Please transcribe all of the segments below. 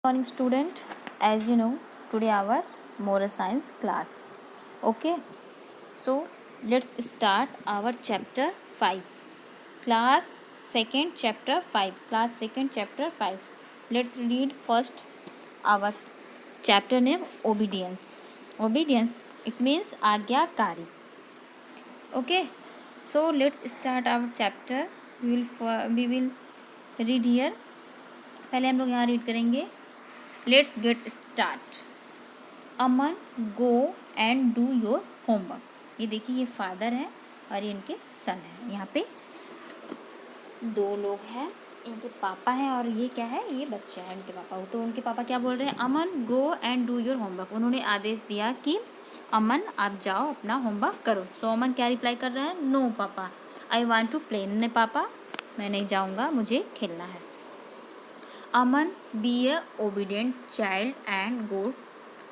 Morning student, as you know, today our moral science class. Okay, so let's start our chapter 5, class 2nd chapter 5, class 2nd chapter 5. Let's read first our chapter name, obedience. Obedience, it means आज्ञाकारी. Okay, so let's start our chapter. We will read here. पहले हम लोग यहाँ read करेंगे. Let's get start. Aman, go and do your homework. ये देखिए, ये father है और ये इनके सन है. यहाँ पे दो लोग हैं, इनके पापा हैं और ये क्या है, ये बच्चा है इनके पापा. तो उनके पापा क्या बोल रहे हैं, Aman go and do your homework. उन्होंने आदेश दिया कि अमन आप जाओ अपना होमवर्क करो. सो अमन क्या रिप्लाई कर रहा है, नो पापा आई वांट टू प्ले. नहीं पापा, मैं नहीं जाऊँगा, मुझे खेलना है. Aman, be a obedient child and go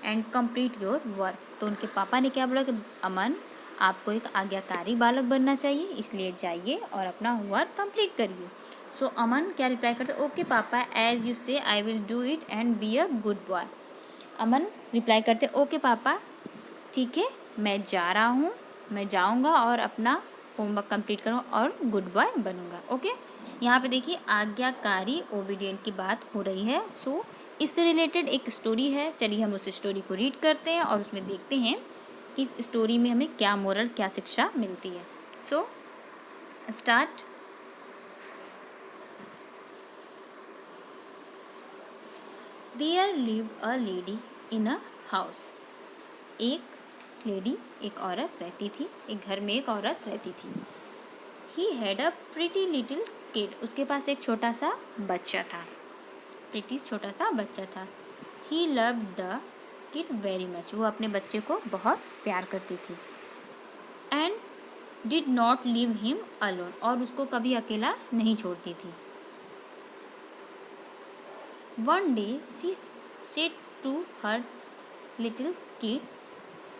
and complete your work. तो उनके पापा ने क्या बोला कि अमन आपको एक आज्ञाकारी बालक बनना चाहिए, इसलिए जाइए और अपना वर्क कंप्लीट करिए. सो अमन क्या रिप्लाई करते, ओके पापा एज यू से I will do it and be a good boy. Aman reply करते, ओके पापा ठीक है, मैं जा रहा हूँ, मैं जाऊँगा और अपना होमवर्क कंप्लीट करूँगा और गुड बॉय बनूँगा. ओके, यहाँ पे देखिए आज्ञाकारी ओबीडियंट की बात हो रही है. सो इससे रिलेटेड एक स्टोरी है. चलिए हम उस स्टोरी को रीड करते हैं और उसमें देखते हैं कि स्टोरी में हमें क्या मोरल, क्या शिक्षा मिलती है. So start. There live a lady in a house. एक लेडी, एक औरत रहती थी. एक घर में एक औरत रहती थी. He had a pretty little kid. उसके पास एक छोटा सा बच्चा था. प्रिटी छोटा सा बच्चा था. He love the kid very much. वो अपने बच्चे को बहुत प्यार करती थी. And did not leave him alone. और उसको कभी अकेला नहीं छोड़ती थी. One day she said to her little kid,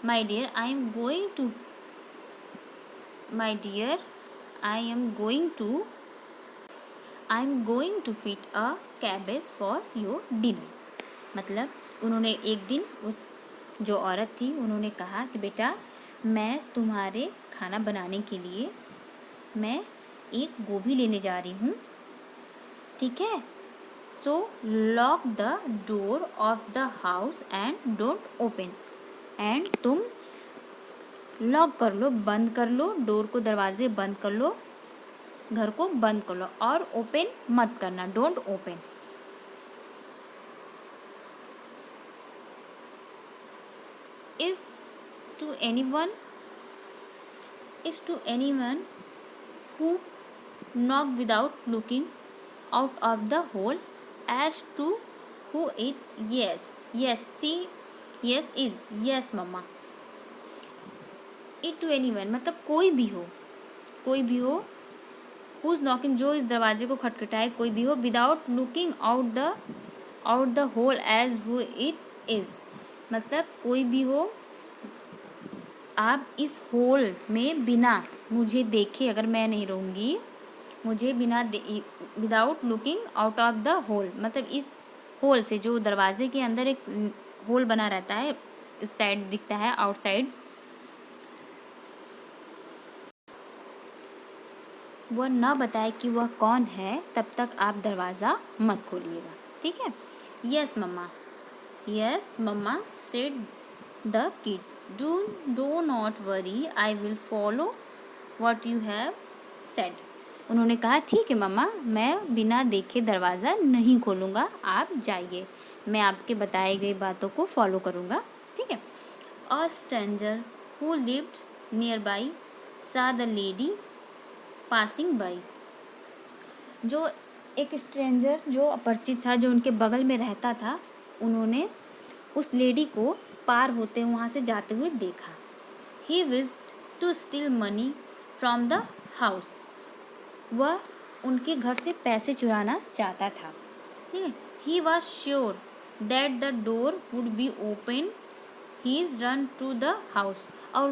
my dear I am going to I am going to feed a cabbage for your dinner. मतलब उन्होंने एक दिन, उस जो औरत थी, उन्होंने कहा कि बेटा मैं तुम्हारे खाना बनाने के लिए मैं एक गोभी लेने जा रही हूँ, ठीक है. So lock the door of the house and don't open. And तुम लॉक कर लो, बंद कर लो डोर को, दरवाजे बंद कर लो, घर को बंद कर लो और ओपन मत करना, don't open. If to anyone who knock without looking out of the hole as to who it, yes is yes mama. It to anyone मतलब कोई भी हो who's knocking, जो इस दरवाजे को खटखटाए, कोई भी हो, without looking out the hole as who it is. मतलब कोई भी हो, आप इस होल में बिना मुझे देखे, अगर मैं नहीं रहूँगी, मुझे बिना without looking out of the hole, मतलब इस होल से, जो दरवाजे के अंदर एक होल बना रहता है, इस साइड दिखता है आउटसाइड, वह न बताए कि वह कौन है, तब तक आप दरवाज़ा मत खोलिएगा, ठीक है. Yes mama said the kid, do not worry I will follow what you have said. उन्होंने कहा ठीक है मम्मा, मैं बिना देखे दरवाज़ा नहीं खोलूँगा, आप जाइए, मैं आपके बताए गई बातों को फॉलो करूँगा, ठीक है. A stranger who lived near by सा द लेडी पासिंग बाई. जो एक स्ट्रेंजर, जो अपरिचित था, जो उनके बगल में रहता था, उन्होंने उस लेडी को पार होते, वहाँ से जाते हुए देखा. He wished to steal money from the house. वह उनके घर से पैसे चुराना चाहता था, ठीक है. He was sure that the door would be open. He is run to the house. और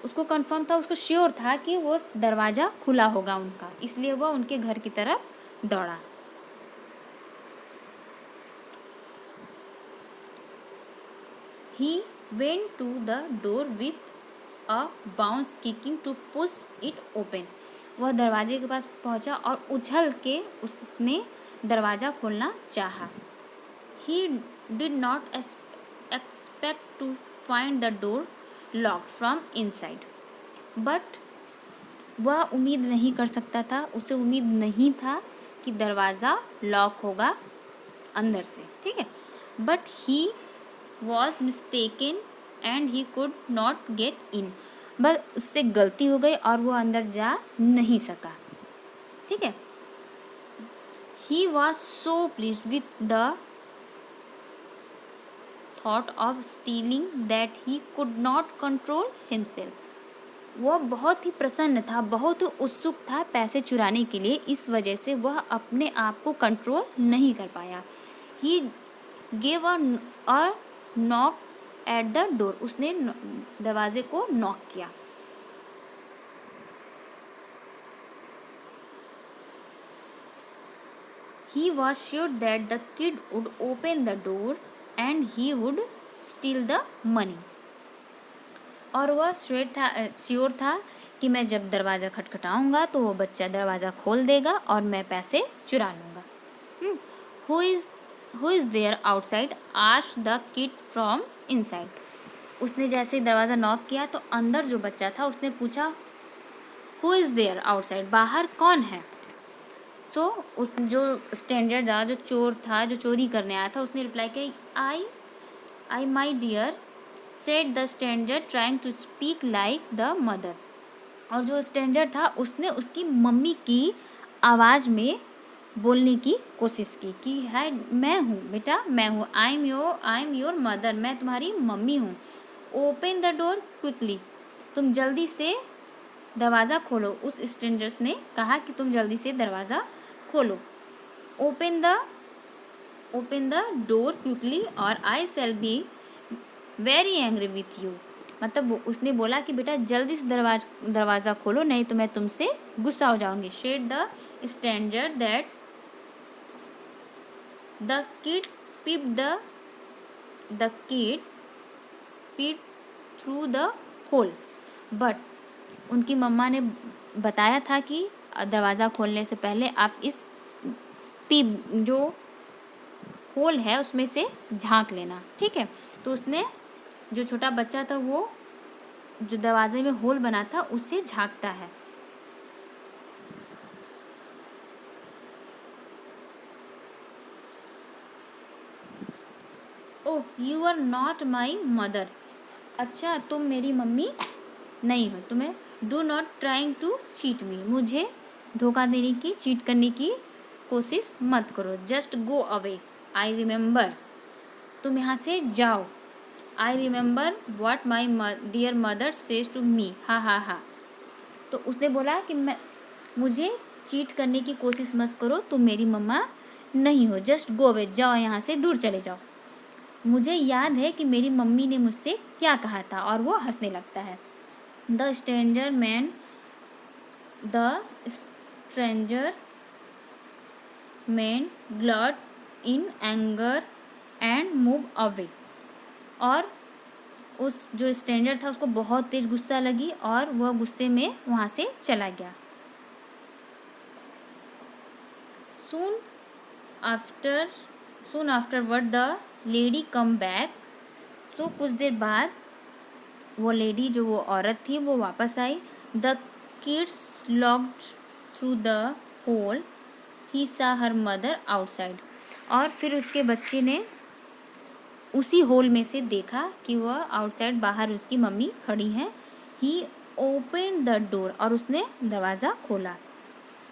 उसको कंफर्म था, उसको श्योर था कि वो दरवाज़ा खुला होगा उनका, इसलिए वह उनके घर की तरफ दौड़ा. He went to the door with a bounce, kicking to push it open. वह दरवाजे के पास पहुंचा और उछल के उसने दरवाज़ा खोलना चाहा. He did not expect to find the door locked from inside. But वह उम्मीद नहीं कर सकता था, उसे उम्मीद नहीं था कि दरवाज़ा लॉक होगा अंदर से. ठीक है. But he was mistaken and he could not get in. बस उससे गलती हो गई और वो अंदर जा नहीं सका. ठीक है. He was so pleased with the thought of stealing that he could not control himself. वह बहुत ही प्रसन्न था, बहुत ही उत्सुक था पैसे चुराने के लिए, इस वजह से वह अपने आप को कंट्रोल नहीं कर पाया. He gave a knock at the door. उसने दरवाजे को नॉक किया. He was sure that the kid would open the door and he would steal the money. और वह श्योर था कि मैं जब दरवाज़ा खटखटाऊंगा तो वो बच्चा दरवाज़ा खोल देगा और मैं पैसे चुरा लूँगा. Who is there outside? asked the kid from inside. उसने जैसे ही दरवाज़ा नॉक किया तो अंदर जो बच्चा था उसने पूछा Who is there outside? बाहर कौन है? सो उस जो स्ट्रेंजर था, जो चोर था, जो चोरी करने आया था, उसने रिप्लाई किया I my dear said the stranger trying to speak like the mother. और जो स्ट्रेंजर था उसने उसकी मम्मी की आवाज़ में बोलने की कोशिश की कि हाय मैं हूँ बेटा, मैं हूँ, आई एम योर मदर, मैं तुम्हारी मम्मी हूँ. Open the door quickly. तुम जल्दी से दरवाज़ा खोलो. उस स्ट्रेंजर्स ने कहा कि तुम जल्दी से दरवाज़ा खोलो. ओपन द डोर क्विकली और I shall be very angry with you. मतलब उसने बोला कि बेटा जल्दी से दरवाज़ा खोलो, नहीं तो मैं तुमसे गुस्सा हो जाऊंगी. Said the stranger that the kid peeped through the hole. But उनकी मम्मा ने बताया था कि दरवाज़ा खोलने से पहले आप इस पीप जो होल है उसमें से झांक लेना. ठीक है. तो उसने जो छोटा बच्चा था वो जो दरवाजे में होल बना था उससे झांकता है. Oh you are not my mother. अच्छा तुम मेरी मम्मी नहीं हो. तुम्हें do not trying to cheat me. मुझे धोखा देने की, चीट करने की कोशिश मत करो. Just go away. I remember. तुम यहाँ से जाओ. I remember what my dear mother says to me. हा हा हा. तो उसने बोला कि मुझे चीट करने की कोशिश मत करो, तुम मेरी मम्मा नहीं हो. Just go away. जाओ यहाँ से, दूर चले जाओ. मुझे याद है कि मेरी मम्मी ने मुझसे क्या कहा था. और वो हंसने लगता है. The stranger man glad in anger and move away. और उस जो स्ट्रेंजर था उसको बहुत तेज गुस्सा लगी और वह गुस्से में वहाँ से चला गया. Soon afterward the lady come back. तो कुछ देर बाद वो लेडी, जो वो औरत थी, वो वापस आई. The kids looked through the hole. He saw her mother outside. और फिर उसके बच्चे ने उसी होल में से देखा कि वह आउटसाइड, बाहर उसकी मम्मी खड़ी है. He opened the door. और उसने दरवाज़ा खोला.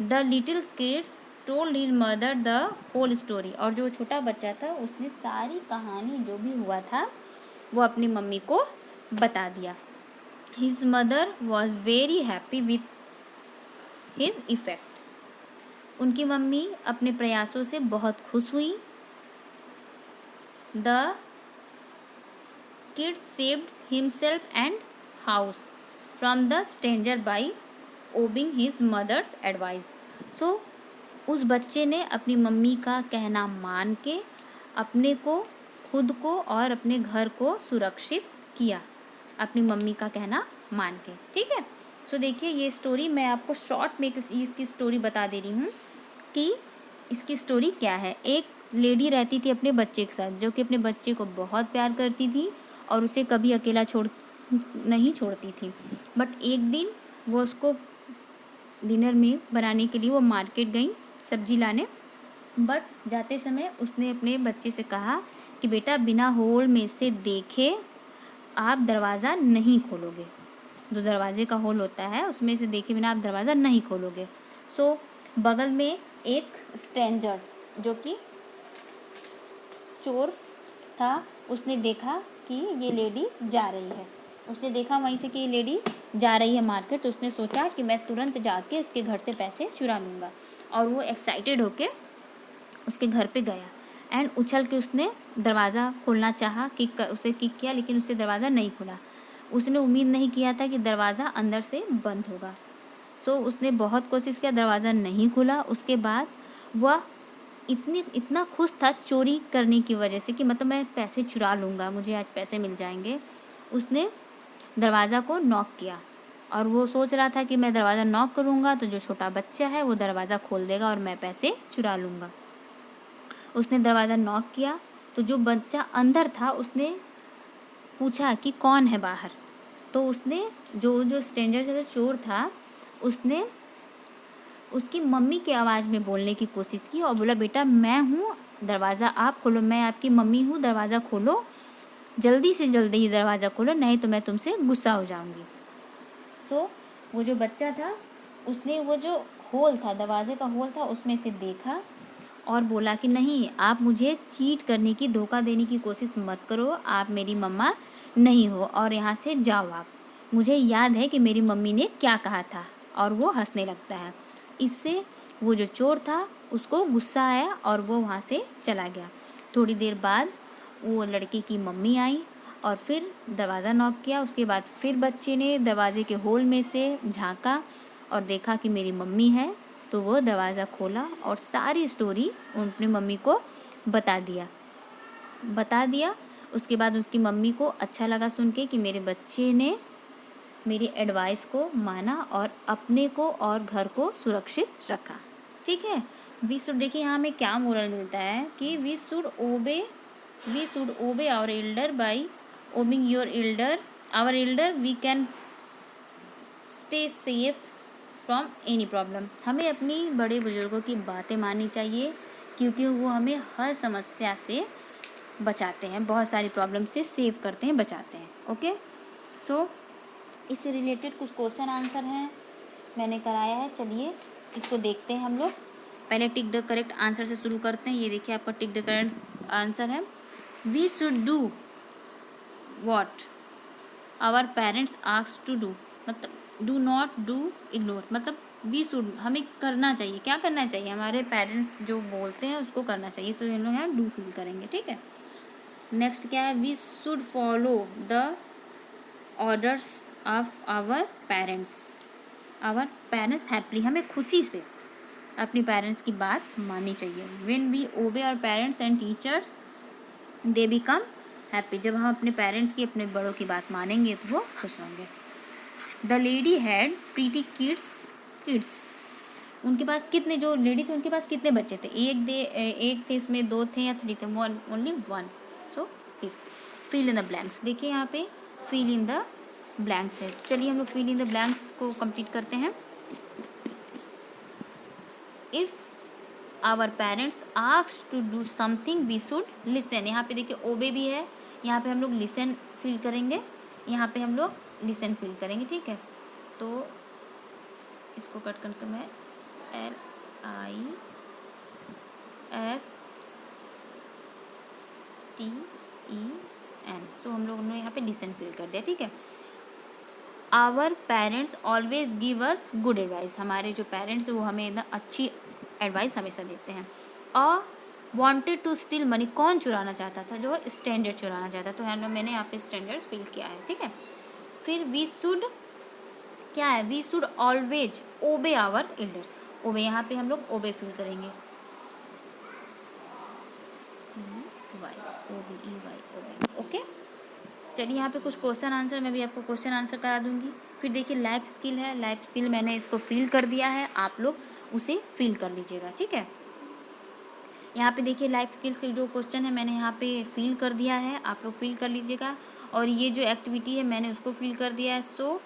The little kids told his mother the whole story. और जो छोटा बच्चा था उसने सारी कहानी जो भी हुआ था वो अपनी मम्मी को बता दिया. His mother was very happy with his effect. उनकी मम्मी अपने प्रयासों से बहुत खुश हुई. The kid saved himself and house from the stranger by obeying his mother's advice. So उस बच्चे ने अपनी मम्मी का कहना मान के अपने को खुद को और अपने घर को सुरक्षित किया, अपनी मम्मी का कहना मान के। ठीक है, सो देखिए ये स्टोरी मैं आपको शॉर्ट में इसकी स्टोरी बता दे रही हूँ कि इसकी स्टोरी क्या है। एक लेडी रहती थी अपने बच्चे के साथ, जो कि अपने बच्चे को बहुत प्यार करती थी और उसे कभी अकेला नहीं छोड़ती थी। बट एक दिन वो उसको डिनर में बनाने के लिए वो मार्केट गई सब्जी लाने। बट जाते समय उसने अपने बच्चे से कहा कि बेटा बिना होल में से देखे आप दरवाज़ा नहीं खोलोगे। जो दरवाजे का होल होता है उसमें से देखे बिना आप दरवाज़ा नहीं खोलोगे। सो बगल में एक स्ट्रेंजर जो कि चोर था, उसने देखा कि ये लेडी जा रही है। उसने देखा वहीं से कि ये लेडी जा रही है मार्केट, तो उसने सोचा कि मैं तुरंत जाके इसके घर से पैसे चुरा लूँगा। और वो एक्साइटेड होके उसके घर पे गया एंड उछल के उसने दरवाज़ा खोलना चाहा, उसे किक किया, लेकिन उससे दरवाज़ा नहीं खुला। उसने उम्मीद नहीं किया था कि दरवाज़ा अंदर से बंद होगा। सो उसने बहुत कोशिश किया, दरवाज़ा नहीं खुला। उसके बाद वह इतना खुश था चोरी करने की वजह से कि मतलब मैं पैसे चुरा लूँगा, मुझे आज पैसे मिल जाएंगे। उसने दरवाज़ा को नॉक किया और वो सोच रहा था कि मैं दरवाज़ा नॉक करूँगा तो जो छोटा बच्चा है वो दरवाज़ा खोल देगा और मैं पैसे चुरा लूँगा। उसने दरवाज़ा नॉक किया तो जो बच्चा अंदर था उसने पूछा कि कौन है बाहर। तो उसने जो स्ट्रेंजर से जो चोर था उसने उसकी मम्मी की आवाज़ में बोलने की कोशिश की और बोला बेटा मैं हूँ, दरवाज़ा आप खोलो, मैं आपकी मम्मी हूँ, दरवाज़ा खोलो, जल्दी से जल्दी ही दरवाज़ा खोलो, नहीं तो मैं तुमसे गुस्सा हो जाऊँगी। सो वो जो बच्चा था उसने वो जो होल था, दरवाजे का होल था, उसमें से देखा और बोला कि नहीं, आप मुझे चीट करने की, धोखा देने की कोशिश मत करो, आप मेरी मम्मा नहीं हो और यहाँ से जाओ आप। मुझे याद है कि मेरी मम्मी ने क्या कहा था। और वो हंसने लगता है। इससे वो जो चोर था उसको गुस्सा आया और वो वहाँ से चला गया। थोड़ी देर बाद वो लड़के की मम्मी आई और फिर दरवाज़ा नॉक किया। उसके बाद फिर बच्चे ने दरवाजे के होल में से झांका और देखा कि मेरी मम्मी है, तो वो दरवाज़ा खोला और सारी स्टोरी अपनी मम्मी को बता दिया। उसके बाद उसकी मम्मी को अच्छा लगा सुन के कि मेरे बच्चे ने मेरी एडवाइस को माना और अपने को और घर को सुरक्षित रखा। ठीक है, वी शुड, देखिए यहाँ हमें क्या मोरल मिलता है कि we should obey our elder. By obeying our elder we can stay safe from any problem. हमें अपनी बड़े बुजुर्गों की बातें माननी चाहिए क्योंकि वो हमें हर समस्या से बचाते हैं, बहुत सारी प्रॉब्लम से सेव करते हैं, बचाते हैं। ओके, सो इससे रिलेटेड कुछ क्वेश्चन आंसर हैं मैंने कराया है, चलिए इसको देखते हैं हम लोग। पहले टिक द करेक्ट आंसर से शुरू करते हैं। ये देखिए आपका टिक द करेक्ट आंसर है, we should do what our parents ask to do. मतलब डू नॉट डू इग्नोर, मतलब वी शुड, हमें करना चाहिए, क्या करना चाहिए, हमारे पेरेंट्स जो बोलते हैं उसको करना चाहिए। सो हम लोग यहाँ डू फील करेंगे। ठीक है, नेक्स्ट क्या है, we should follow the orders of our parents happily. हमें खुशी से अपनी पेरेंट्स की बात माननी चाहिए। When we obey our parents and teachers they become happy. जब हम अपने पेरेंट्स की, अपने बड़ों की बात मानेंगे तो वो खुश होंगे। The lady had pretty kids. उनके पास कितने, जो लेडी थी उनके पास कितने बच्चे थे, एक थे, इसमें 2 थे या 3 थे, only 1। So kids, fill in the blanks. देखिए यहाँ पे फिल इन द ब्लैंक्स है। चलिए हम लोग फिल इन द ब्लैंक्स को कंप्लीट करते हैं। If our parents ask to do something we should listen. यहाँ पे देखिए ओबे भी है, यहाँ पे हम लोग लिसन फील करेंगे, यहाँ पे हम लोग लिसन फील करेंगे। ठीक है, तो इसको कट करके मैं LISTEN, सो हम लोग ने यहाँ पे लिसन फील कर दिया। ठीक है, our parents always give us good advice. हमारे जो पेरेंट्स हैं वो हमें एकदम अच्छी एडवाइस हमेशा देते हैं। वांटेड टू स्टील मनी, कौन चुराना चाहता था, जो स्टैंडर्ड चुराना चाहता, तो मैंने यहाँ पे स्टैंडर्ड फील किया है। ठीक है, फिर वी शुड क्या है, we should always obey our elders. Obey, यहाँ पे हम लोग ओबे फील करेंगे। वाई, OBEY, ओबे। ओके, चलिए यहाँ पे कुछ क्वेश्चन आंसर, मैं भी आपको क्वेश्चन आंसर करा दूंगी। फिर देखिए लाइफ स्किल है, लाइफ स्किल मैंने इसको फिल कर दिया है, आप लोग उसे फिल कर लीजिएगा, ठीक है। यहाँ पे देखिए लाइफ स्किल्स के जो क्वेश्चन है मैंने यहाँ पे फिल कर दिया है, आप लोग फिल कर लीजिएगा। और ये जो एक्टिविटी है मैंने उसको फिल कर दिया है, सो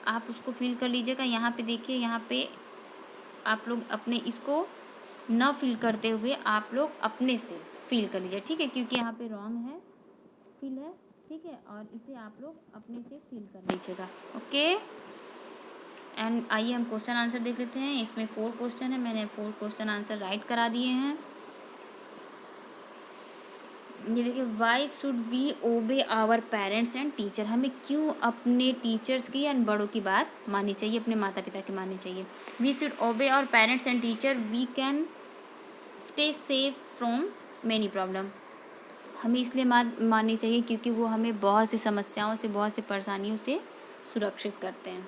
आप उसको फिल कर लीजिएगा। यहाँ पे देखिए, यहाँ पे आप लोग अपने इसको न फिल करते हुए आप लोग अपने से फिल कर लीजिए, ठीक है, क्योंकि यहाँ पे रॉन्ग है, फिल है, ठीक है, और इसे आप लोग अपने से फिल कर लीजिएगा। ओके, एंड आइए हम क्वेश्चन आंसर देख लेते हैं। इसमें 4 क्वेश्चन है, मैंने 4 क्वेश्चन आंसर राइट करा दिए हैं। ये देखिए, why should we obey our parents and teacher, हमें क्यों अपने टीचर्स की या बड़ों की बात माननी चाहिए, अपने माता पिता की माननी चाहिए। We should obey our parents and teacher, we can stay safe from many problem, हमें इसलिए माननी चाहिए क्योंकि वो हमें बहुत सी समस्याओं से, बहुत सी परेशानियों से सुरक्षित करते हैं।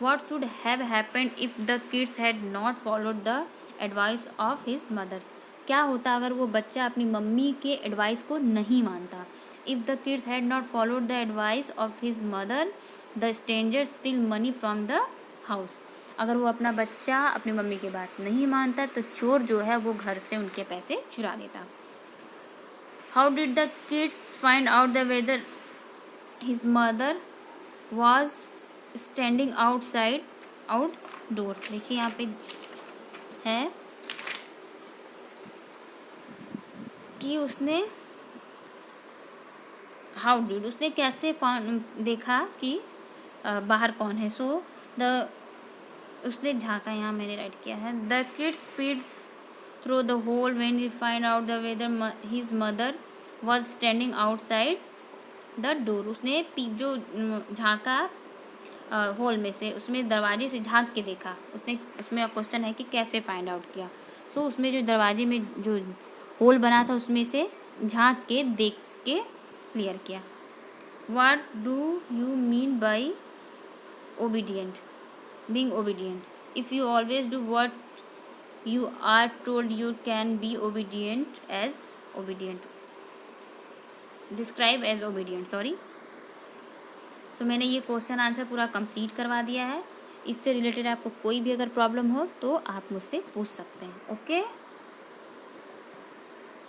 What should have happened if the kids had not followed the advice of his mother? क्या होता अगर वो बच्चा अपनी मम्मी के एडवाइस को नहीं मानता। If the kids had not followed the advice of his mother, the stranger steal money from the house. अगर वो अपना बच्चा अपनी मम्मी की बात नहीं मानता तो चोर जो है वो घर से उनके पैसे चुरा लेता। How did the kids find out the whether his mother was standing outside outdoor? देखिए यहाँ पे है कि उसने हाउ डिड, उसने कैसे देखा कि बाहर कौन है। सो द उसने झांका, यहाँ मैंने राइट किया है, the kids speed through the hole when he find out the whether his mother was standing outside the door. उसने जो झांका होल में से, उसमें दरवाजे से झांक के देखा उसने, उसमें क्वेश्चन है कि कैसे फाइंड आउट किया। सो उसमें जो दरवाजे में जो होल बना था उसमें से झांक के देख के क्लियर किया। What do you mean by obedient, being obedient? If you always do what you are told, you can be obedient as obedient, describe as obedient, sorry। सो मैंने ये क्वेश्चन आंसर पूरा कंप्लीट करवा दिया है। इससे रिलेटेड आपको कोई भी अगर प्रॉब्लम हो तो आप मुझसे पूछ सकते हैं। ओके।